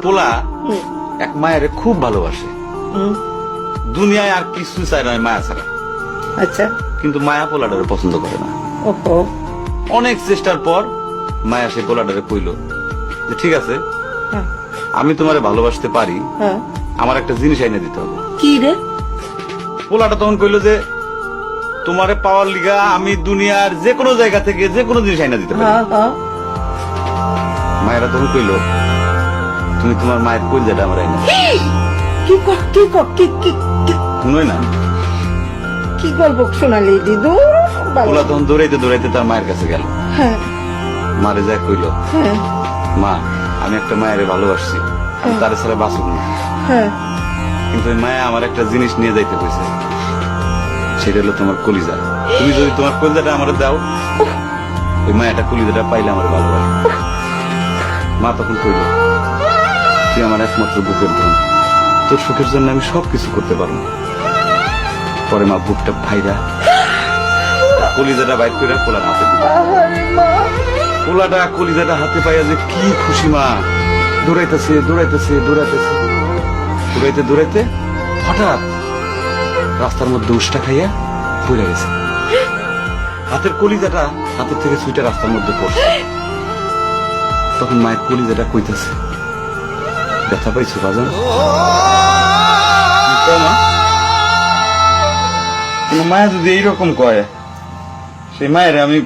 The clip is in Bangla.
পোলা এক মায়ের খুব ভালোবাসে, দুনিয়ায় আর কিছু চায় না মায়া ছাড়া। আচ্ছা। কিন্তু মায়া পোলাটারে পছন্দ করে না। ওহো। অনেক চেষ্টার পর মায়া সেই পোলাটারে কইল যে ঠিক আছে, হ্যাঁ। আমি তোমারে ভালোবাসতে পারি, হ্যাঁ। আমার একটা জিনিস এনে দিতে হবে। কি রে? পোলাটা তখন কইল যে তোমারে পাওয়ার লিগা আমি দুনিয়ার যে কোনো জায়গা থেকে যে কোনো জিনিস এনে দিতে পারি। হ্যাঁ হ্যাঁ। মায়েরা তখন কইল তুমি তোমার মায়ের কলিজাটা আমার এনে দাও। কি ক- কি ক- কি কি- কি- শুনোই না, কি গল্প শোনালি দিদু? পোলা তখন দৌড়াইতে দৌড়াইতে তার মায়ের কাছে গেল। হ্যাঁ মারে যা কইল, হ্যাঁ মা আমি একটা মায়ের ভালোবাসছি, আমি তার ছাড়া বাঁচব না, হ্যাঁ। কিন্তু ওই মায়া আমার একটা জিনিস নিয়ে যাইতে কইছে, সেটা হলো তোমার কলিজা। তুমি যদি তোমার কলিজাটা আমার দাও, ওই মায়াটা কলিজাটা পাইলে আমার ভালোবাসে। মা তখন কইল তুই আমার একমাত্র বুকের ধন, তোর সুখের জন্য আমি সবকিছু করতে পারবো। পরে মা বুকটা ভাইরা কলিজাটা বাইর করে পোলার হাতে দিল। আহারে মা। পোলাটা কলিজাটা হাতে পাইয়া যে কি খুশি, মা দৌড়াইতেছে দৌড়াইতেছে দৌড়াইতেছে, দৌড়াইতে দৌড়াইতে হঠাৎ রাস্তার মধ্যে উষ্টা খাইয়া পড়ে গেছে। হাতের কলিজাটা হাতের থেকে ছুটে রাস্তার মধ্যে পড়ছে। তখন মায়ের কলিজাটা কইতেছে, ব্যথা পাইছো বাজান? কোন মায়া যদি এইরকম কয়, সেই মায়ের আমি